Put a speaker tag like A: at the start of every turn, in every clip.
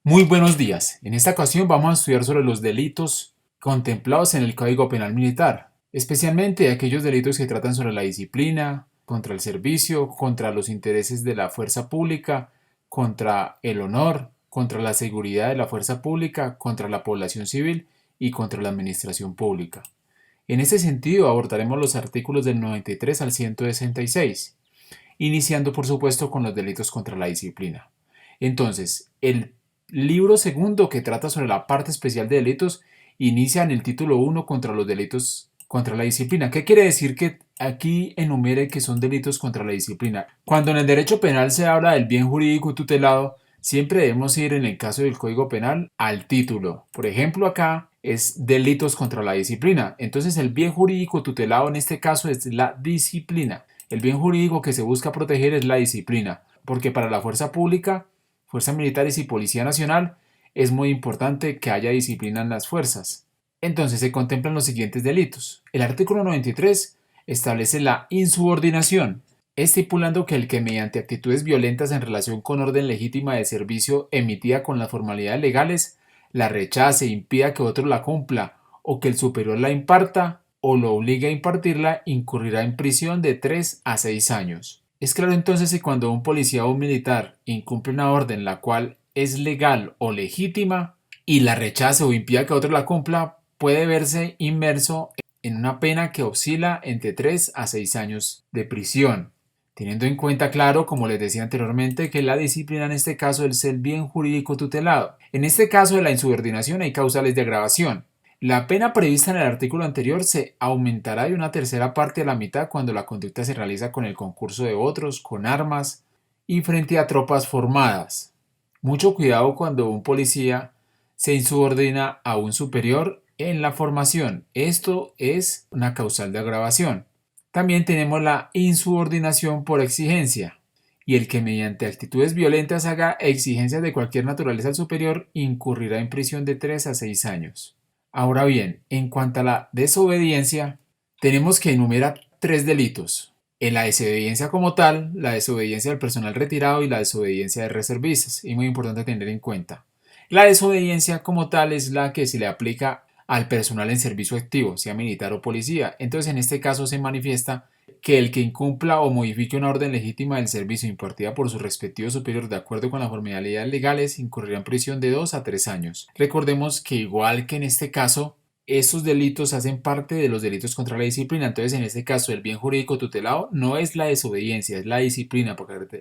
A: Muy buenos días. En esta ocasión vamos a estudiar sobre los delitos contemplados en el Código Penal Militar, especialmente aquellos delitos que tratan sobre la disciplina, contra el servicio, contra los intereses de la fuerza pública, contra el honor, contra la seguridad de la fuerza pública, contra la población civil y contra la administración pública. En este sentido abordaremos los artículos del 93 al 166, iniciando por supuesto con los delitos contra la disciplina. Entonces, el libro segundo, que trata sobre la parte especial de delitos, inicia en el título 1 contra los delitos contra la disciplina. ¿Qué quiere decir que aquí enumere que son delitos contra la disciplina? Cuando en el derecho penal se habla del bien jurídico tutelado, siempre debemos ir, en el caso del Código Penal, al título. Por ejemplo, acá es delitos contra la disciplina. Entonces el bien jurídico tutelado en este caso es la disciplina. El bien jurídico que se busca proteger es la disciplina, porque para la fuerza pública, fuerzas militares y Policía Nacional, es muy importante que haya disciplina en las fuerzas. Entonces se contemplan los siguientes delitos. El artículo 93 establece la insubordinación, estipulando que el que mediante actitudes violentas en relación con orden legítima de servicio emitida con las formalidades legales, la rechace, impida que otro la cumpla o que el superior la imparta o lo obligue a impartirla, incurrirá en prisión de 3 a 6 años. Es claro entonces que cuando un policía o un militar incumple una orden la cual es legal o legítima y la rechace o impida que otro la cumpla, puede verse inmerso en una pena que oscila entre 3 a 6 años de prisión, teniendo en cuenta, claro, como les decía anteriormente, que la disciplina en este caso es el bien jurídico tutelado. En este caso de la insubordinación hay causales de agravación. La pena prevista en el artículo anterior se aumentará de una tercera parte a la mitad cuando la conducta se realiza con el concurso de otros, con armas y frente a tropas formadas. Mucho cuidado cuando un policía se insubordina a un superior en la formación. Esto es una causal de agravación. También tenemos la insubordinación por exigencia, y el que mediante actitudes violentas haga exigencias de cualquier naturaleza al superior incurrirá en prisión de 3 a 6 años. Ahora bien, en cuanto a la desobediencia, tenemos que enumerar tres delitos. En la desobediencia como tal, la desobediencia del personal retirado y la desobediencia de reservistas, y muy importante tener en cuenta. La desobediencia como tal es la que se le aplica al personal en servicio activo, sea militar o policía. Entonces, en este caso se manifiesta que el que incumpla o modifique una orden legítima del servicio impartida por su respectivo superior de acuerdo con las formalidades legales incurrirá en prisión de 2 a 3 años. Recordemos que, igual que en este caso, estos delitos hacen parte de los delitos contra la disciplina. Entonces, en este caso, el bien jurídico tutelado no es la desobediencia, es la disciplina,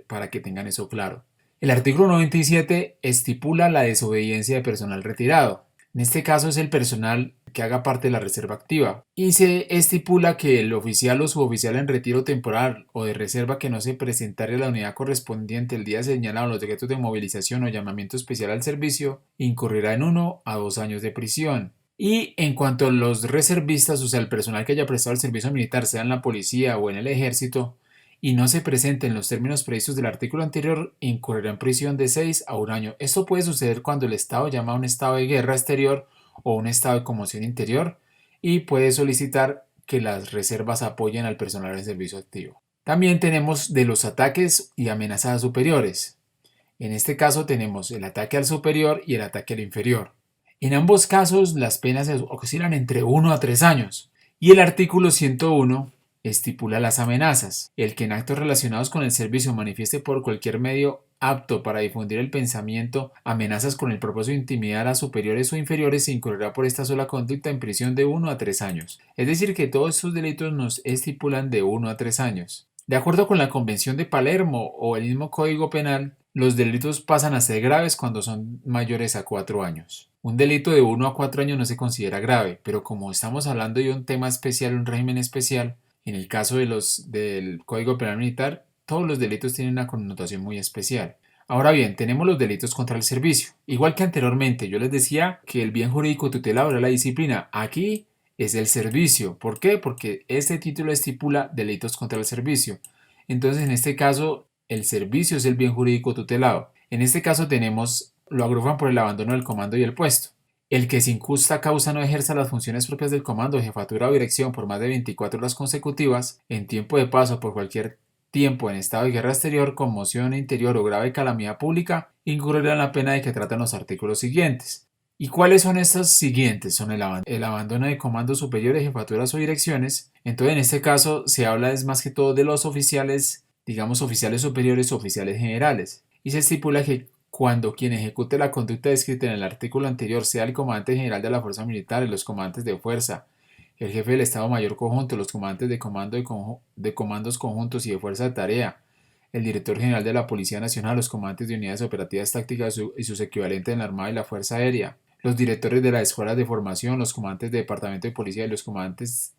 A: para que tengan eso claro. El artículo 97 estipula la desobediencia de personal retirado. En este caso es el personal que haga parte de la reserva activa, y se estipula que el oficial o suboficial en retiro temporal o de reserva que no se presentare a la unidad correspondiente el día señalado en los decretos de movilización o llamamiento especial al servicio incurrirá en 1 a 2 años de prisión. Y en cuanto a los reservistas, o sea, el personal que haya prestado el servicio militar, sea en la policía o en el ejército, y no se presente en los términos previstos del artículo anterior, incurrirá en prisión de 6 a 1 año. Esto puede suceder cuando el Estado llama a un estado de guerra exterior o un estado de conmoción interior, y puede solicitar que las reservas apoyen al personal en servicio activo. También tenemos de los ataques y amenazas a superiores. En este caso tenemos el ataque al superior y el ataque al inferior. En ambos casos las penas oscilan entre 1 a 3 años, y el artículo 101 estipula las amenazas. El que en actos relacionados con el servicio manifieste por cualquier medio apto para difundir el pensamiento amenazas con el propósito de intimidar a superiores o inferiores, se incurrirá por esta sola conducta en prisión de 1 a 3 años. Es decir, que todos estos delitos nos estipulan de 1 a 3 años. De acuerdo con la Convención de Palermo o el mismo Código Penal, los delitos pasan a ser graves cuando son mayores a 4 años. Un delito de 1 a 4 años no se considera grave, pero como estamos hablando de un tema especial, un régimen especial, en el caso del Código Penal Militar, todos los delitos tienen una connotación muy especial. Ahora bien, tenemos los delitos contra el servicio. Igual que anteriormente, yo les decía que el bien jurídico tutelado era la disciplina. Aquí es el servicio. ¿Por qué? Porque este título estipula delitos contra el servicio. Entonces, en este caso, el servicio es el bien jurídico tutelado. En este caso lo agrupan por el abandono del comando y el puesto. El que sin justa causa no ejerza las funciones propias del comando, jefatura o dirección por más de 24 horas consecutivas, en tiempo de paso por cualquier tiempo en estado de guerra exterior, conmoción interior o grave calamidad pública, incurrirán la pena de que tratan los artículos siguientes. ¿Y cuáles son estos siguientes? Son el abandono de comandos superiores, jefaturas o direcciones. Entonces, en este caso, se habla es más que todo de los oficiales, digamos oficiales superiores o oficiales generales. Y se estipula que cuando quien ejecute la conducta descrita en el artículo anterior sea el comandante general de la fuerza militar, los comandantes de fuerza, el jefe del Estado Mayor Conjunto, los comandantes de comando de comandos conjuntos y de fuerza de tarea, el director general de la Policía Nacional, los comandantes de unidades operativas tácticas y sus equivalentes en la Armada y la Fuerza Aérea, los directores de las escuelas de formación, los comandantes de departamento de policía y los comandantes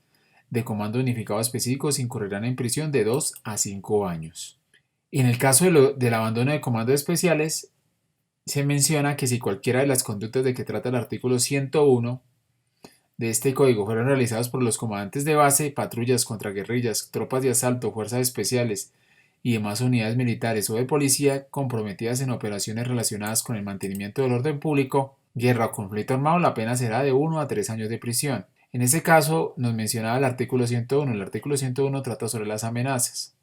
A: de comando unificado específicos incurrirán en prisión de 2 a 5 años. Y en el caso del abandono de comandos especiales, se menciona que si cualquiera de las conductas de que trata el artículo 101 de este código fueron realizadas por los comandantes de base, patrullas contra guerrillas, tropas de asalto, fuerzas especiales y demás unidades militares o de policía comprometidas en operaciones relacionadas con el mantenimiento del orden público, guerra o conflicto armado, la pena será de 1 a 3 años de prisión. En ese caso, nos mencionaba el artículo 101. El artículo 101 trata sobre las amenazas.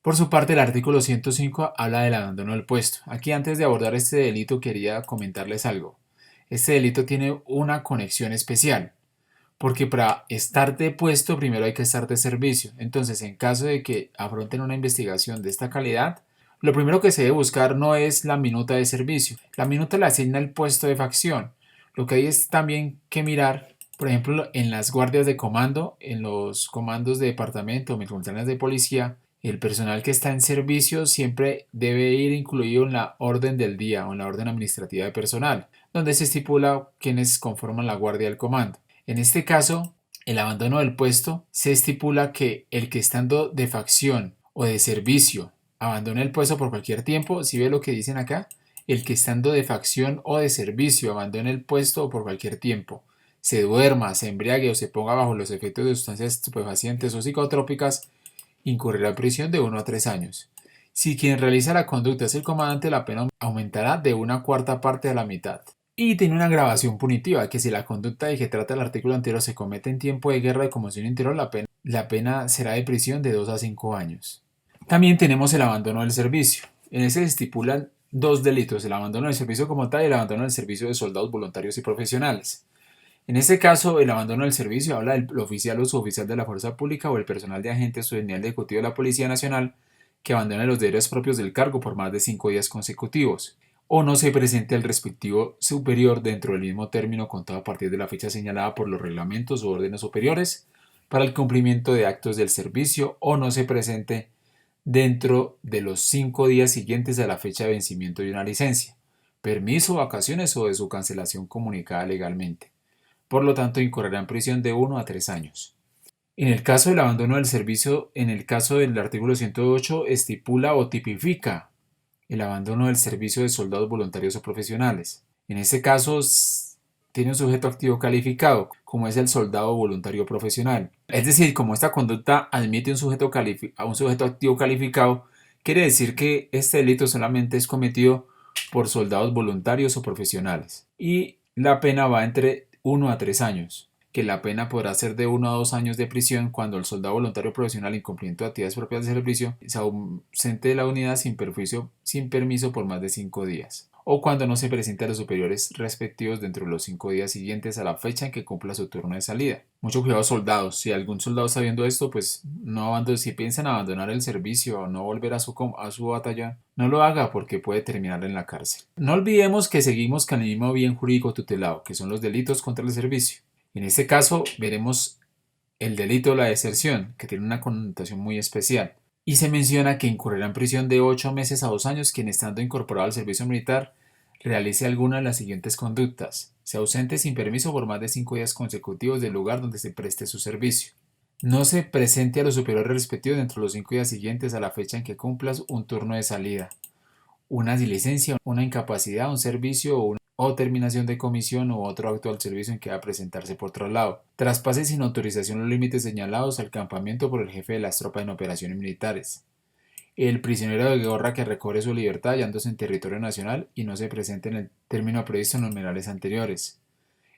A: Por su parte, el artículo 105 habla del abandono del puesto. Aquí, antes de abordar este delito, quería comentarles algo. Este delito tiene una conexión especial, porque para estar de puesto primero hay que estar de servicio. Entonces, en caso de que afronten una investigación de esta calidad, lo primero que se debe buscar no es la minuta de servicio. La minuta la asigna el puesto de facción. Lo que hay es también que mirar, por ejemplo, en las guardias de comando, en los comandos de departamento o metropolitanas de policía, el personal que está en servicio siempre debe ir incluido en la orden del día o en la orden administrativa de personal, donde se estipula quienes conforman la guardia del comando. En este caso, el abandono del puesto se estipula que el que estando de facción o de servicio abandone el puesto por cualquier tiempo, si ve lo que dicen acá, el que estando de facción o de servicio abandone el puesto por cualquier tiempo, se duerma, se embriague o se ponga bajo los efectos de sustancias estupefacientes o psicotrópicas, incurrirá en prisión de 1 a 3 años. Si quien realiza la conducta es el comandante, la pena aumentará de 1/4 parte a la mitad. Y tiene una gravación punitiva, que si la conducta de que trata el artículo anterior se comete en tiempo de guerra de conmoción interior, la pena será de prisión de 2 a 5 años. También tenemos el abandono del servicio. En ese se estipulan dos delitos, el abandono del servicio como tal y el abandono del servicio de soldados voluntarios y profesionales. En este caso, el abandono del servicio habla del oficial o suboficial de la fuerza pública o el personal de agentes o del nivel ejecutivo de la Policía Nacional que abandone los deberes propios del cargo por más de 5 días consecutivos, o no se presente al respectivo superior dentro del mismo término contado a partir de la fecha señalada por los reglamentos o órdenes superiores para el cumplimiento de actos del servicio, o no se presente dentro de los 5 días siguientes a la fecha de vencimiento de una licencia, permiso, vacaciones o de su cancelación comunicada legalmente. Por lo tanto, incorrerá en prisión de 1 a 3 años. En el caso del abandono del servicio, en el caso del artículo 108, estipula o tipifica el abandono del servicio de soldados voluntarios o profesionales. En este caso, tiene un sujeto activo calificado, como es el soldado voluntario profesional. Es decir, como esta conducta admite a un sujeto activo calificado, quiere decir que este delito solamente es cometido por soldados voluntarios o profesionales. Y la pena va entre 1 a 3 años, que la pena podrá ser de 1 a 2 años de prisión cuando el soldado voluntario profesional en cumplimiento de actividades propias de servicio se ausente de la unidad sin permiso por más de 5 días, o cuando no se presente a los superiores respectivos dentro de los 5 días siguientes a la fecha en que cumpla su turno de salida. Mucho cuidado, soldados. Si algún soldado está viendo esto, pues si piensan abandonar el servicio o no volver a su batalla, no lo haga porque puede terminar en la cárcel. No olvidemos que seguimos con el mismo bien jurídico tutelado, que son los delitos contra el servicio. En este caso veremos el delito de la deserción, que tiene una connotación muy especial, y se menciona que incurrirá en prisión de 8 meses a 2 años quien, estando incorporado al servicio militar, realice alguna de las siguientes conductas: se ausente sin permiso por más de 5 días consecutivos del lugar donde se preste su servicio, no se presente a los superiores respectivos dentro de los 5 días siguientes a la fecha en que cumplas un turno de salida, una licencia, una incapacidad, un servicio o terminación de comisión u otro acto al servicio en que va a presentarse por traslado. Traspase sin autorización los límites señalados al campamento por el jefe de las tropas en operaciones militares. El prisionero de guerra que recobre su libertad hallándose en territorio nacional y no se presente en el término previsto en los numerales anteriores.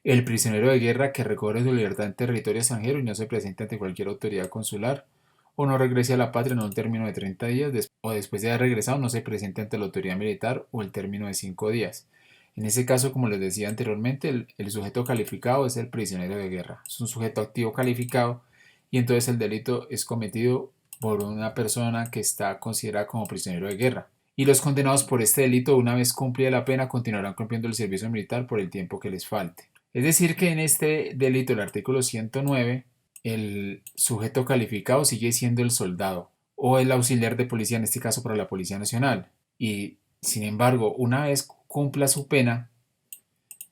A: El prisionero de guerra que recobre su libertad en territorio extranjero y no se presente ante cualquier autoridad consular o no regrese a la patria en un término de 30 días o después de haber regresado no se presente ante la autoridad militar o el término de 5 días. En ese caso, como les decía anteriormente, el sujeto calificado es el prisionero de guerra. Es un sujeto activo calificado y entonces el delito es cometido por una persona que está considerada como prisionero de guerra. Y los condenados por este delito, una vez cumplida la pena, continuarán cumpliendo el servicio militar por el tiempo que les falte. Es decir, que en este delito, el artículo 109, el sujeto calificado sigue siendo el soldado o el auxiliar de policía, en este caso para la Policía Nacional. Y, sin embargo, una vez cumpla su pena,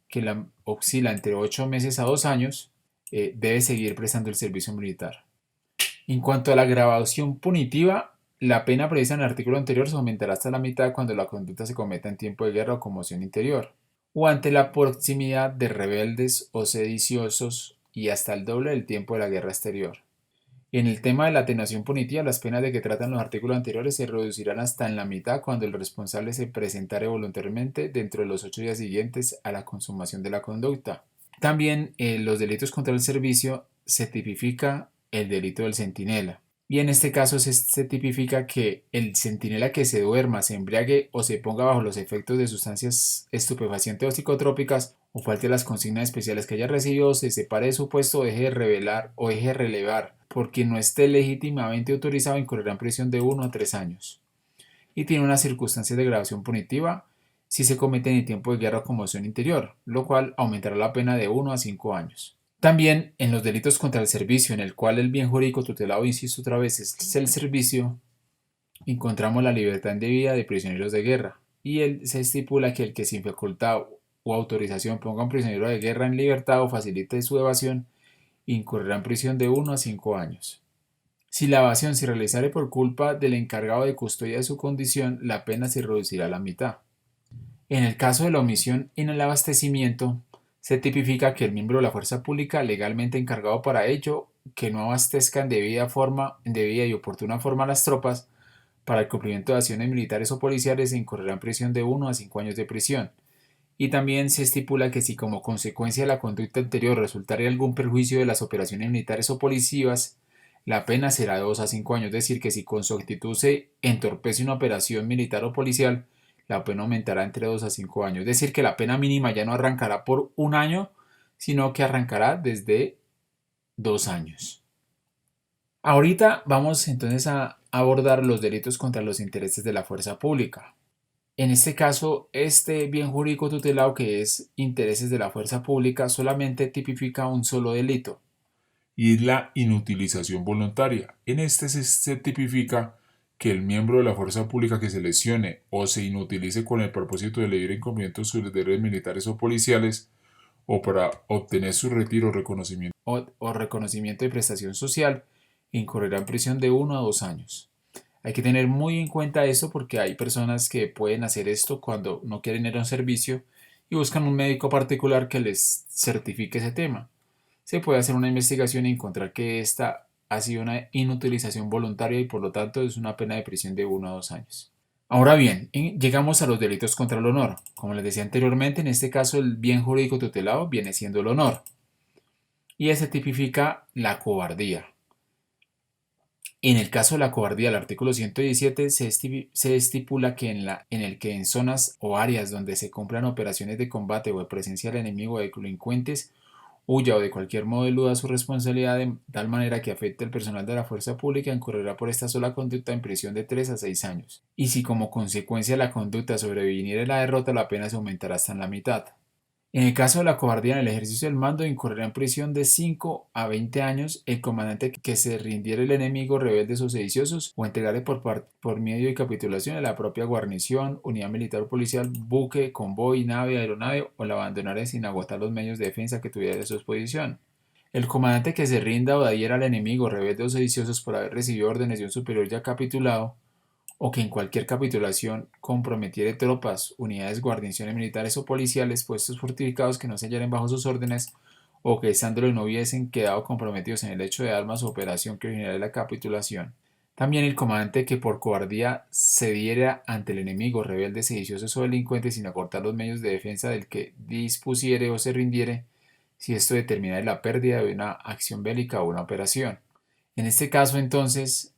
A: que la oscila entre 8 meses a 2 años, debe seguir prestando el servicio militar. En cuanto a la graduación punitiva, la pena prevista en el artículo anterior se aumentará hasta la mitad cuando la conducta se cometa en tiempo de guerra o conmoción interior, o ante la proximidad de rebeldes o sediciosos, y hasta el doble del tiempo de la guerra exterior. En el tema de la atenuación punitiva, las penas de que tratan los artículos anteriores se reducirán hasta en la mitad cuando el responsable se presentare voluntariamente dentro de los 8 días siguientes a la consumación de la conducta. También los delitos contra el servicio se tipifica el delito del centinela. Y en este caso se tipifica que el centinela que se duerma, se embriague o se ponga bajo los efectos de sustancias estupefacientes o psicotrópicas o falte las consignas especiales que haya recibido, se separe de su puesto o deje de revelar o deje de relevar por quien no esté legítimamente autorizado, incurrirá en prisión de 1 a 3 años. Y tiene unas circunstancias de gradación punitiva si se cometen en tiempo de guerra o conmoción interior, lo cual aumentará la pena de 1 a 5 años. También en los delitos contra el servicio, en el cual el bien jurídico tutelado, insisto otra vez, es el servicio, encontramos la libertad indebida de prisioneros de guerra, y se estipula que el que sin facultad o autorización ponga a un prisionero de guerra en libertad o facilite su evasión, incurrirá en prisión de 1 a 5 años. Si la evasión se realizare por culpa del encargado de custodia de su condición, la pena se reducirá a la mitad. En el caso de la omisión en el abastecimiento, se tipifica que el miembro de la fuerza pública legalmente encargado para ello, que no abastezca en debida y oportuna forma a las tropas para el cumplimiento de acciones militares o policiales, se incurrirá en prisión de 1 a 5 años de prisión. Y también se estipula que si como consecuencia de la conducta anterior resultare algún perjuicio de las operaciones militares o policivas, la pena será de 2 a 5 años, es decir, que si con su actitud se entorpece una operación militar o policial, la pena aumentará entre 2 a 5 años. Es decir, que la pena mínima ya no arrancará por 1 año, sino que arrancará desde 2 años. Ahorita vamos entonces a abordar los delitos contra los intereses de la fuerza pública. En este caso, este bien jurídico tutelado, que es intereses de la fuerza pública, solamente tipifica un solo delito.
B: Y es la inutilización voluntaria. En este se tipifica que el miembro de la fuerza pública que se lesione o se inutilice con el propósito de eludir incumplimientos de sus deberes militares o policiales o para obtener su retiro
A: o reconocimiento de prestación social, incurrirá en prisión de 1 a 2 años. Hay que tener muy en cuenta esto porque hay personas que pueden hacer esto cuando no quieren ir a un servicio y buscan un médico particular que les certifique ese tema. Se puede hacer una investigación y encontrar que esta ha sido una inutilización voluntaria y por lo tanto es una pena de prisión de 1 a 2 años. Ahora bien, llegamos a los delitos contra el honor. Como les decía anteriormente, en este caso el bien jurídico tutelado viene siendo el honor y ese tipifica la cobardía. En el caso de la cobardía, el artículo 117 se estipula que en zonas o áreas donde se cumplan operaciones de combate o de presencia del enemigo o de delincuentes, huya o de cualquier modo eluda su responsabilidad de tal manera que afecte al personal de la fuerza pública, incurrirá por esta sola conducta en prisión de 3 a 6 años. Y si como consecuencia de la conducta sobreviniere la derrota, la pena se aumentará hasta en la mitad. En el caso de la cobardía en el ejercicio del mando, incurrirá en prisión de 5 a 20 años el comandante que se rindiere el enemigo, rebeldes o sediciosos, o entregare por medio de capitulación a la propia guarnición, unidad militar o policial, buque, convoy, nave, aeronave, o la abandonare sin agotar los medios de defensa que tuviera a su disposición. El comandante que se rinda o adhiera al enemigo, rebeldes o sediciosos, por haber recibido órdenes de un superior ya capitulado, o que en cualquier capitulación comprometiere tropas, unidades, guarniciones militares o policiales, puestos fortificados que no se hallaren bajo sus órdenes, o que estándolo no hubiesen quedado comprometidos en el hecho de armas o operación que originara la capitulación. También el comandante que por cobardía cediera ante el enemigo, rebelde, sediciosos o delincuentes, sin acortar los medios de defensa del que dispusiere o se rindiere, si esto determina la pérdida de una acción bélica o una operación. En este caso, entonces,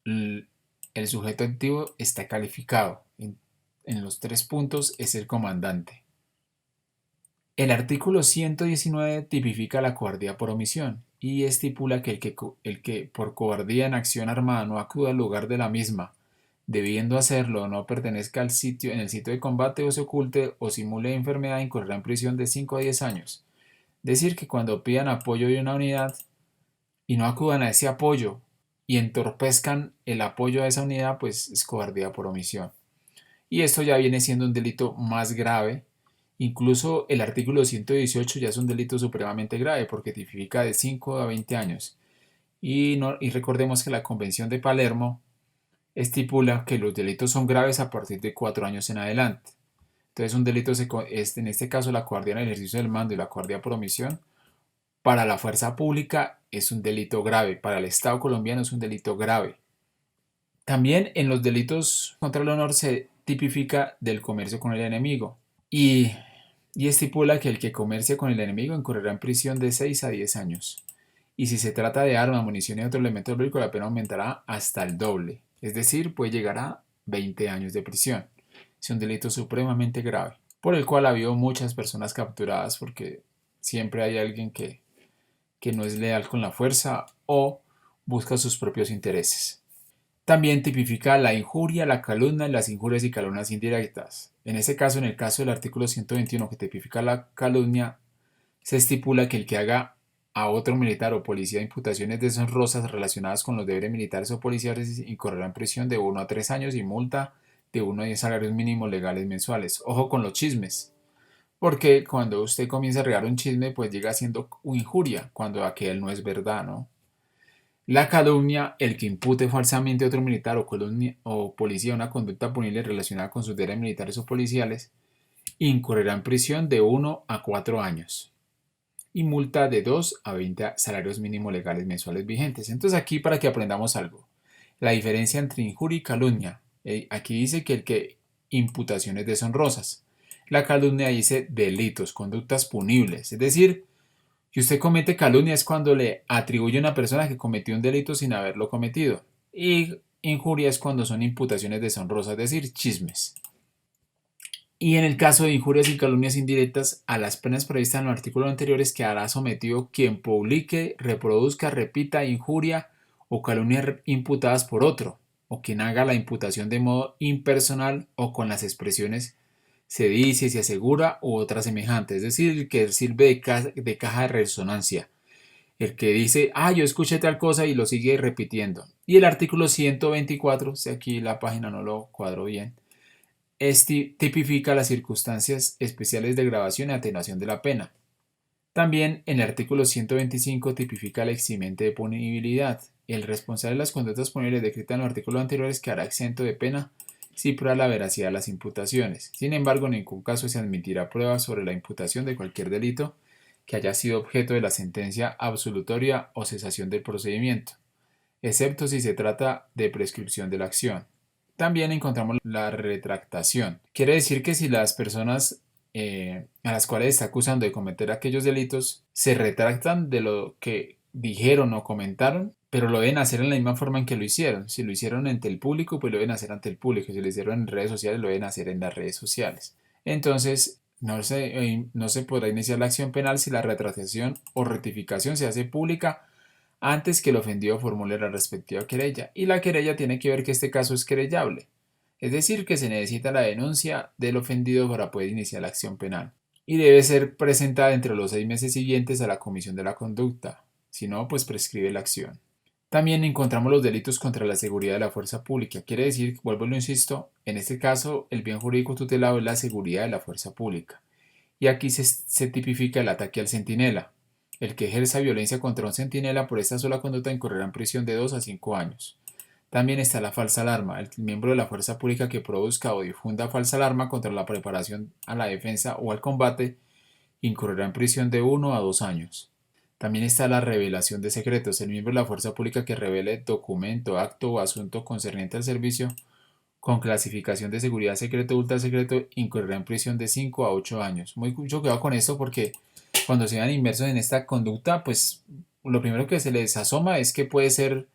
A: l- el sujeto activo está calificado. En los 3 puntos es el comandante. El artículo 119 tipifica la cobardía por omisión y estipula que el que por cobardía en acción armada no acuda al lugar de la misma, debiendo hacerlo o no pertenezca al sitio en el sitio de combate o se oculte o simule enfermedad, incurrirá en prisión de 5 a 10 años. Decir que cuando pidan apoyo de una unidad y no acudan a ese apoyo y entorpezcan el apoyo a esa unidad, pues es cobardía por omisión. Y esto ya viene siendo un delito más grave. Incluso el artículo 118 ya es un delito supremamente grave porque tipifica de 5 a 20 años. Y recordemos que la Convención de Palermo estipula que los delitos son graves a partir de 4 años en adelante. Entonces un delito, en este caso la cobardía en el ejercicio del mando y la cobardía por omisión, para la fuerza pública es un delito grave, para el Estado colombiano es un delito grave. También en los delitos contra el honor se tipifica del comercio con el enemigo y, y estipula que el que comercie con el enemigo incurrirá en prisión de 6 a 10 años. Y si se trata de arma, munición y otro elemento bélico, la pena aumentará hasta el doble, es decir, puede llegar a 20 años de prisión. Es un delito supremamente grave, por el cual ha habido muchas personas capturadas porque siempre hay alguien que no es leal con la fuerza o busca sus propios intereses. También tipifica la injuria, la calumnia y las injurias y calumnias indirectas. En ese caso, en el caso del artículo 121 que tipifica la calumnia, se estipula que el que haga a otro militar o policía imputaciones deshonrosas relacionadas con los deberes militares o policiales incorrerá en prisión de 1 a 3 años y multa de 1 a 10 salarios mínimos legales mensuales. Ojo con los chismes, porque cuando usted comienza a regar un chisme, pues llega siendo injuria, cuando aquel no es verdad, ¿no? La calumnia, el que impute falsamente a otro militar o policía una conducta punible relacionada con sus deberes militares o policiales, incurrirá en prisión de 1 a 4 años y multa de 2 a 20 salarios mínimos legales mensuales vigentes. Entonces aquí para que aprendamos algo, la diferencia entre injuria y calumnia. Aquí dice que el que imputaciones deshonrosas. La calumnia dice delitos, conductas punibles, es decir, si usted comete calumnia es cuando le atribuye a una persona que cometió un delito sin haberlo cometido. Y injuria es cuando son imputaciones deshonrosas, es decir, chismes. Y en el caso de injurias y calumnias indirectas, a las penas previstas en los artículos anteriores quedará sometido quien publique, reproduzca, repita injuria o calumnia imputadas por otro, o quien haga la imputación de modo impersonal o con las expresiones se dice, se asegura u otras semejantes, es decir, el que sirve de caja de resonancia, el que dice, yo escuché tal cosa y lo sigue repitiendo. Y el artículo 124, si aquí la página no lo cuadro bien, tipifica las circunstancias especiales de grabación y atenuación de la pena. También en el artículo 125 tipifica el eximente de punibilidad. El responsable de las conductas punibles descritas en los artículos anteriores quedará exento de pena si prueba la veracidad de las imputaciones. Sin embargo, en ningún caso se admitirá pruebas sobre la imputación de cualquier delito que haya sido objeto de la sentencia absolutoria o cesación del procedimiento, excepto si se trata de prescripción de la acción. También encontramos la retractación. Quiere decir que si las personas a las cuales está acusando de cometer aquellos delitos se retractan de lo que dijeron o comentaron, pero lo deben hacer en la misma forma en que lo hicieron. Si lo hicieron ante el público, pues lo deben hacer ante el público. Si lo hicieron en redes sociales, lo deben hacer en las redes sociales. Entonces, no se podrá iniciar la acción penal si la retractación o rectificación se hace pública antes que el ofendido formule la respectiva querella, y la querella tiene que ver que este caso es querellable, es decir, que se necesita la denuncia del ofendido para poder iniciar la acción penal, y debe ser presentada entre los 6 meses siguientes a la comisión de la conducta, si no, pues prescribe la acción. También encontramos los delitos contra la seguridad de la fuerza pública, quiere decir, vuelvo y lo insisto, en este caso el bien jurídico tutelado es la seguridad de la fuerza pública, y aquí se tipifica el ataque al centinela. El que ejerza violencia contra un centinela por esta sola conducta incurrirá en prisión de 2 a 5 años. También está la falsa alarma. El miembro de la fuerza pública que produzca o difunda falsa alarma contra la preparación a la defensa o al combate incurrirá en prisión de 1 a 2 años. También está la revelación de secretos. El miembro de la fuerza pública que revele documento, acto o asunto concerniente al servicio con clasificación de seguridad secreto o ultra secreto incurrirá en prisión de 5 a 8 años. Mucho cuidado con esto porque cuando sean inmersos en esta conducta, pues lo primero que se les asoma es que puede ser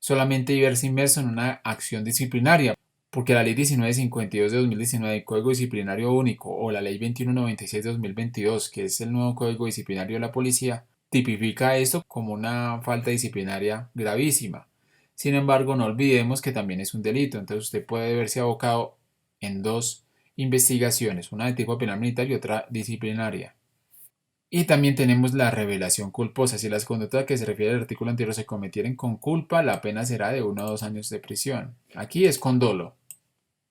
A: solamente verse inmerso en una acción disciplinaria, porque la Ley 1952 de 2019, el Código Disciplinario Único, o la Ley 2196 de 2022, que es el nuevo Código Disciplinario de la Policía, tipifica esto como una falta disciplinaria gravísima. Sin embargo, no olvidemos que también es un delito, entonces usted puede verse abocado en dos investigaciones, una de tipo penal militar y otra disciplinaria. Y también tenemos la revelación culposa. Si las conductas que se refiere al artículo anterior se cometieren con culpa, la pena será de 1 a 2 años de prisión. Aquí es con dolo.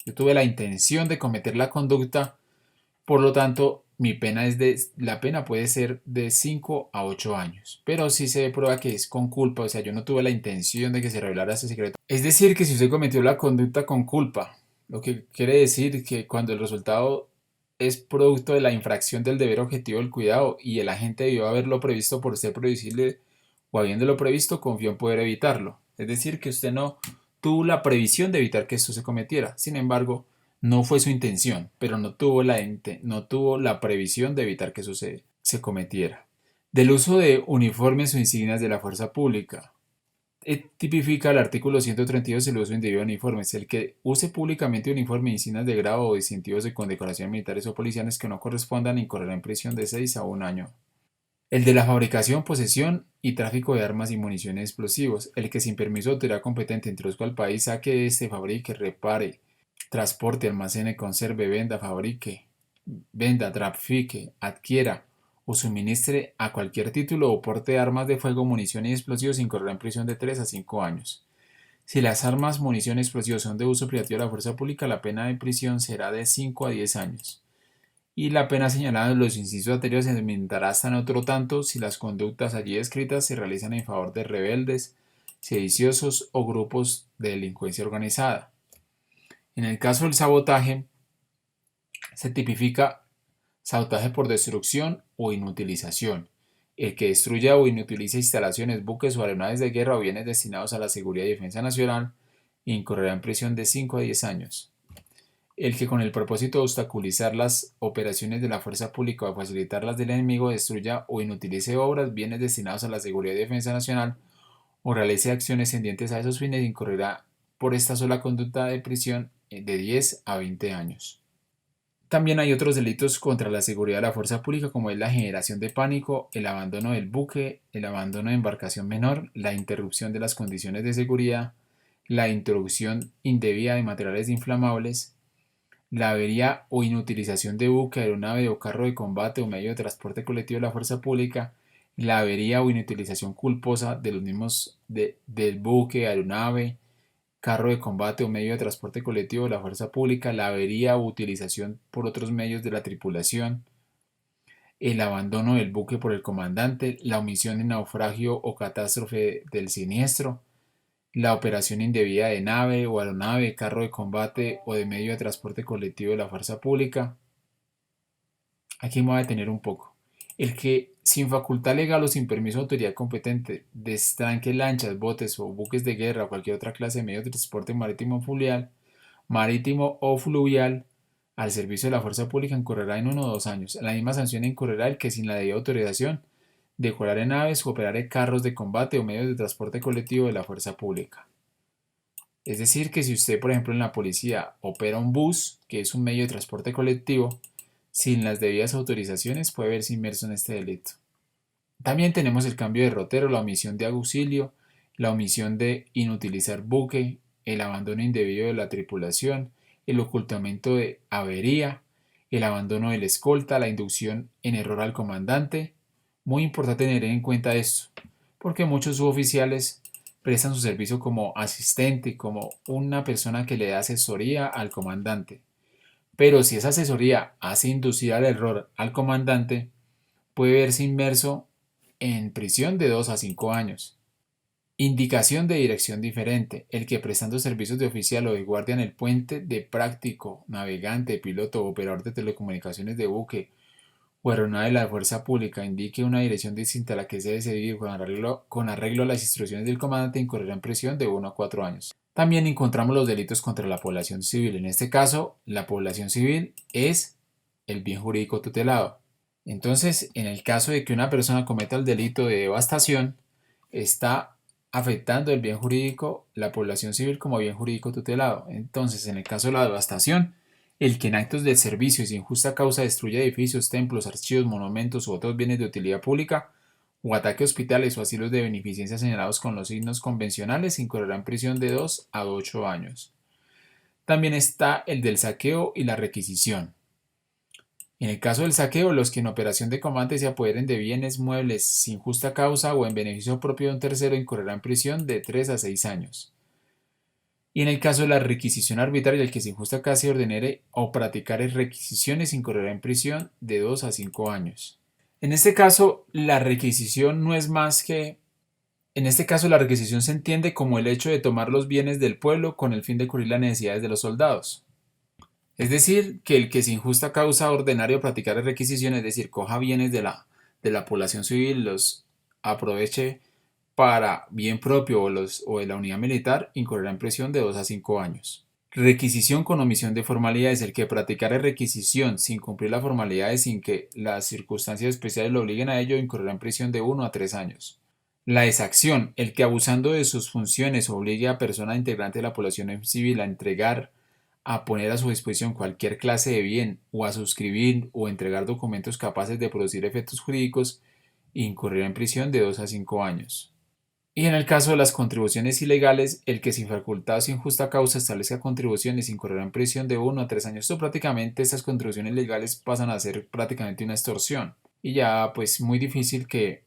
A: Yo tuve la intención de cometer la conducta, por lo tanto, la pena puede ser de 5 a 8 años. Pero si se prueba que es con culpa, o sea, yo no tuve la intención de que se revelara ese secreto. Es decir, que si usted cometió la conducta con culpa, lo que quiere decir que cuando el resultado es producto de la infracción del deber objetivo del cuidado y el agente debió haberlo previsto por usted previsible o habiéndolo previsto, confió en poder evitarlo. Es decir, que usted no tuvo la previsión de evitar que esto se cometiera. Sin embargo, no fue su intención, pero no tuvo la previsión de evitar que eso se cometiera. Del uso de uniformes o insignias de la fuerza pública. Tipifica el artículo 132 el uso indebido de uniformes. El que use públicamente uniforme, insignias de grado o distintivos de condecoración militares o policiales que no correspondan incorrerá en prisión de 6 a 1 año. El de la fabricación, posesión y tráfico de armas y municiones explosivos. El que sin permiso de autoridad competente introduzca al país, saque este, fabrique, repare, transporte, almacene, conserve, venda, trafique, adquiera o suministre a cualquier título o porte de armas de fuego, munición y explosivos incorrerá en prisión de 3 a 5 años. Si las armas, munición y explosivos son de uso privativo de la fuerza pública, la pena de prisión será de 5 a 10 años. Y la pena señalada en los incisos anteriores se aumentará hasta en otro tanto si las conductas allí descritas se realizan en favor de rebeldes, sediciosos o grupos de delincuencia organizada. En el caso del sabotaje, se tipifica sabotaje por destrucción o inutilización. El que destruya o inutilice instalaciones, buques o aeronaves de guerra o bienes destinados a la seguridad y defensa nacional incorrerá en prisión de 5 a 10 años. El que con el propósito de obstaculizar las operaciones de la fuerza pública o facilitar las del enemigo destruya o inutilice obras, bienes destinados a la seguridad y defensa nacional o realice acciones tendientes a esos fines incorrerá por esta sola conducta de prisión de 10 a 20 años. También hay otros delitos contra la seguridad de la fuerza pública, como es la generación de pánico, el abandono del buque, el abandono de embarcación menor, la interrupción de las condiciones de seguridad, la introducción indebida de materiales inflamables, la avería o inutilización de buque, aeronave o carro de combate o medio de transporte colectivo de la fuerza pública, la avería o inutilización culposa de los mismos del buque, aeronave, carro de combate o medio de transporte colectivo de la fuerza pública, la avería o utilización por otros medios de la tripulación, el abandono del buque por el comandante, la omisión de naufragio o catástrofe del siniestro, la operación indebida de nave o aeronave, carro de combate o de medio de transporte colectivo de la fuerza pública. Aquí me voy a detener un poco. El que, sin facultad legal o sin permiso de autoridad competente, destranque lanchas, botes o buques de guerra o cualquier otra clase de medio de transporte marítimo o fluvial al servicio de la fuerza pública incorrerá en 1 o 2 años. La misma sanción incurrirá el que sin la debida autorización decorar en naves o operar en carros de combate o medios de transporte colectivo de la fuerza pública. Es decir, que si usted, por ejemplo, en la policía opera un bus, que es un medio de transporte colectivo, sin las debidas autorizaciones puede verse inmerso en este delito. También tenemos el cambio de rotero, la omisión de auxilio, la omisión de inutilizar buque, el abandono indebido de la tripulación, el ocultamiento de avería, el abandono de la escolta, la inducción en error al comandante. Muy importante tener en cuenta esto, porque muchos suboficiales prestan su servicio como asistente, como una persona que le da asesoría al comandante. Pero si esa asesoría hace inducir al error al comandante, puede verse inmerso en prisión de 2 a 5 años. Indicación de dirección diferente. El que prestando servicios de oficial o de guardia en el puente de práctico, navegante, piloto o operador de telecomunicaciones de buque o aeronave de la fuerza pública indique una dirección distinta a la que se debe seguir con arreglo a las instrucciones del comandante incorrerá en prisión de 1 a 4 años. También encontramos los delitos contra la población civil. En este caso, la población civil es el bien jurídico tutelado. Entonces, en el caso de que una persona cometa el delito de devastación, está afectando el bien jurídico, la población civil como bien jurídico tutelado. Entonces, en el caso de la devastación, el que en actos de servicio y sin justa causa destruya edificios, templos, archivos, monumentos u otros bienes de utilidad pública, o ataque hospitales o asilos de beneficencia señalados con los signos convencionales, incurrirá en prisión de 2 a 8 años. También está el del saqueo y la requisición. En el caso del saqueo, los que en operación de combate se apoderen de bienes muebles sin justa causa o en beneficio propio de un tercero incurrirá en prisión de 3 a 6 años. Y en el caso de la requisición arbitraria, el que sin justa causa ordenere o practicare requisiciones incurrirá en prisión de 2 a 5 años. En este caso, la requisición no es más que... En este caso, la requisición se entiende como el hecho de tomar los bienes del pueblo con el fin de cubrir las necesidades de los soldados. Es decir, que el que sin justa causa ordenario practicar requisición, es decir, coja bienes de la población civil, los aproveche para bien propio o de la unidad militar, incurrirá en prisión de 2 a 5 años. Requisición con omisión de formalidades. El que practicare requisición sin cumplir las formalidades sin que las circunstancias especiales lo obliguen a ello, incurrirá en prisión de 1 a 3 años. La exacción. El que abusando de sus funciones obligue a persona integrante de la población civil a entregar, a poner a su disposición cualquier clase de bien o a suscribir o entregar documentos capaces de producir efectos jurídicos, incurrirá en prisión de 2 a 5 años. Y en el caso de las contribuciones ilegales, el que sin facultad o sin justa causa establezca contribuciones incurrirá en prisión de 1 a 3 años. Esto prácticamente, estas contribuciones legales pasan a ser prácticamente una extorsión. Y ya pues muy difícil que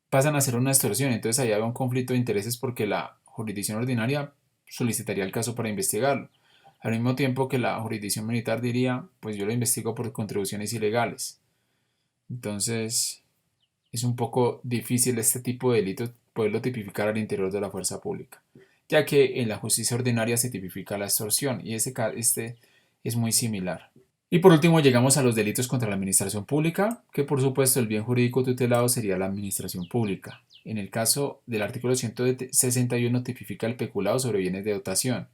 A: pasan a ser una extorsión. Entonces ahí había un conflicto de intereses porque la jurisdicción ordinaria solicitaría el caso para investigarlo. Al mismo tiempo que la jurisdicción militar diría, pues yo lo investigo por contribuciones ilegales. Entonces es un poco difícil este tipo de delitos poderlo tipificar al interior de la fuerza pública, ya que en la justicia ordinaria se tipifica la extorsión y este es muy similar. Y por último llegamos a los delitos contra la administración pública, que por supuesto el bien jurídico tutelado sería la administración pública. En el caso del artículo 161 tipifica el peculado sobre bienes de dotación.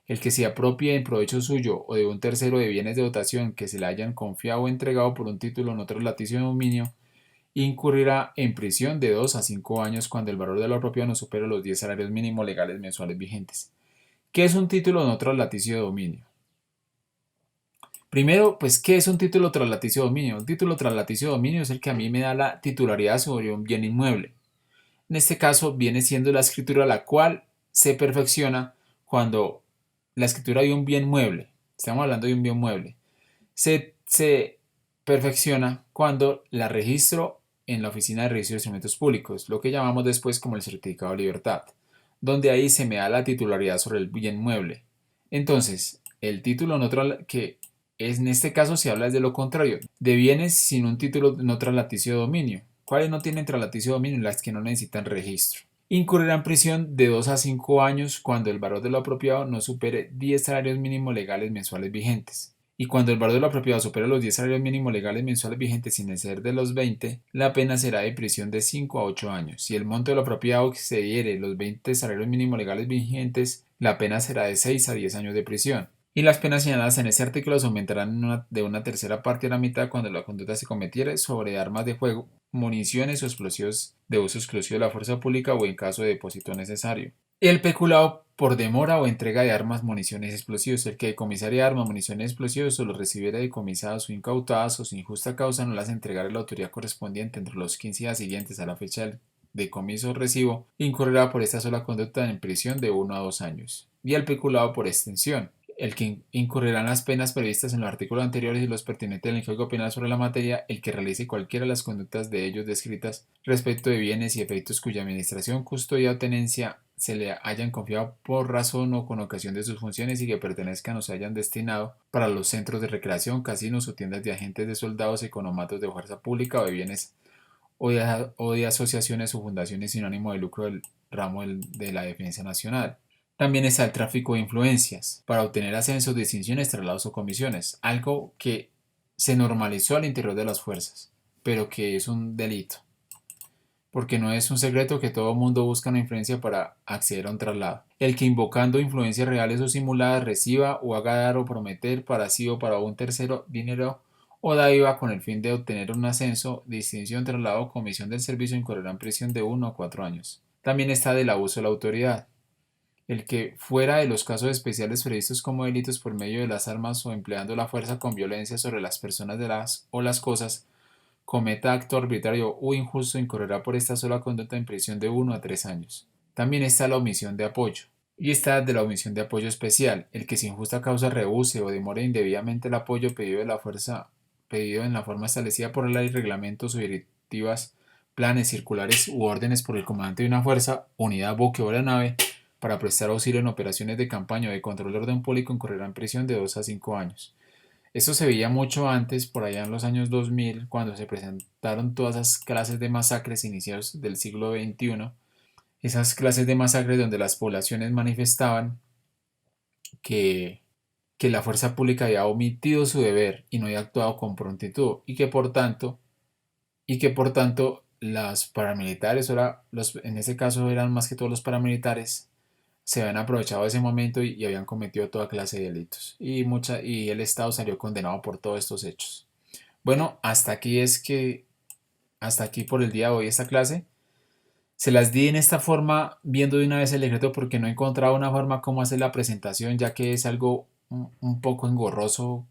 A: El que se apropie en provecho suyo o de un tercero de bienes de dotación que se le hayan confiado o entregado por un título en otro laticio de dominio, incurrirá en prisión de 2 a 5 años cuando el valor de lo apropiado no supere los 10 salarios mínimos legales mensuales vigentes. ¿Qué es un título en otro laticio de dominio? Primero, pues, ¿qué es un título tras laticio de dominio? Un título tras laticio de dominio es el que a mí me da la titularidad sobre un bien inmueble. En este caso, viene siendo la escritura la cual se perfecciona cuando la escritura de un bien mueble, estamos hablando de un bien mueble, se perfecciona cuando la registro en la Oficina de Registro de Instrumentos Públicos, lo que llamamos después como el certificado de libertad, donde ahí se me da la titularidad sobre el bien mueble. Entonces, el título no que es, en este caso se habla de lo contrario, de bienes sin un título no traslaticio de dominio. ¿Cuáles no tienen traslaticio de dominio? Las que no necesitan registro. Incurrirá en prisión de 2 a 5 años cuando el valor de lo apropiado no supere 10 salarios mínimos legales mensuales vigentes. Y cuando el valor de lo apropiado supere los 10 salarios mínimos legales mensuales vigentes sin exceder de los 20, la pena será de prisión de 5 a 8 años. Si el monto de lo apropiado excediere los 20 salarios mínimos legales vigentes, la pena será de 6 a 10 años de prisión. Y las penas señaladas en este artículo se aumentarán de una tercera parte a la mitad cuando la conducta se cometiere sobre armas de fuego, municiones o explosivos de uso exclusivo de la fuerza pública o en caso de depósito necesario. El peculado por demora o entrega de armas, municiones y explosivos. El que decomisaría armas, municiones y explosivos o los recibiera decomisadas o incautadas o sin justa causa no las entregara a la autoridad correspondiente entre los 15 días siguientes a la fecha del decomiso o recibo, incurrirá por esta sola conducta en prisión de 1 a 2 años. Y el peculado por extensión. El que incurrirá en las penas previstas en los artículos anteriores y los pertinentes del Código Penal sobre la materia, el que realice cualquiera de las conductas de ellos descritas respecto de bienes y efectos cuya administración, custodia o tenencia se le hayan confiado por razón o con ocasión de sus funciones y que pertenezcan o se hayan destinado para los centros de recreación, casinos o tiendas de agentes de soldados, economatos de fuerza pública o de bienes o de asociaciones o fundaciones sin ánimo de lucro del ramo de la defensa nacional. También está el tráfico de influencias para obtener ascensos, distinciones, traslados o comisiones, algo que se normalizó al interior de las fuerzas, pero que es un delito, porque no es un secreto que todo mundo busca una influencia para acceder a un traslado. El que invocando influencias reales o simuladas reciba o haga dar o prometer para sí o para un tercero dinero o dádiva con el fin de obtener un ascenso, distinción, traslado o comisión del servicio incurrirá en prisión de 1 a 4 años. También está del abuso de la autoridad, el que fuera de los casos especiales previstos como delitos por medio de las armas o empleando la fuerza con violencia sobre las personas o las cosas, cometa acto arbitrario o injusto incorrerá por esta sola conducta en prisión de 1 a 3 años. También está la omisión de apoyo. Y está de la omisión de apoyo especial, el que sin justa causa rehúse o demore indebidamente el apoyo pedido en la forma establecida por ley, reglamentos o directivas, planes, circulares u órdenes por el comandante de una fuerza, unidad, buque o aeronave para prestar auxilio en operaciones de campaña o de control de orden público incorrerá en prisión de 2 a 5 años. Esto se veía mucho antes, por allá en los años 2000, cuando se presentaron todas esas clases de masacres iniciados del siglo XXI, esas clases de masacres donde las poblaciones manifestaban que, que la fuerza pública había omitido su deber y no había actuado con prontitud y que por tanto las paramilitares, en ese caso eran más que todos los paramilitares, se habían aprovechado de ese momento y habían cometido toda clase de delitos. Y el Estado salió condenado por todos estos hechos. Bueno, hasta aquí por el día de hoy esta clase. Se las di en esta forma, viendo de una vez el decreto porque no he encontrado una forma como hacer la presentación, ya que es algo un poco engorroso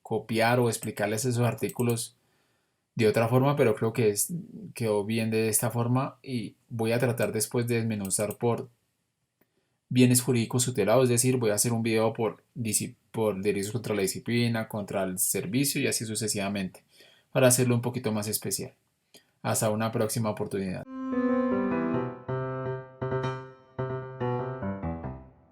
A: copiar o explicarles esos artículos de otra forma, pero creo que quedó bien de esta forma y voy a tratar después de desmenuzar por bienes jurídicos tutelados, es decir, voy a hacer un video por delitos contra la disciplina, contra el servicio y así sucesivamente, para hacerlo un poquito más especial. Hasta una próxima oportunidad.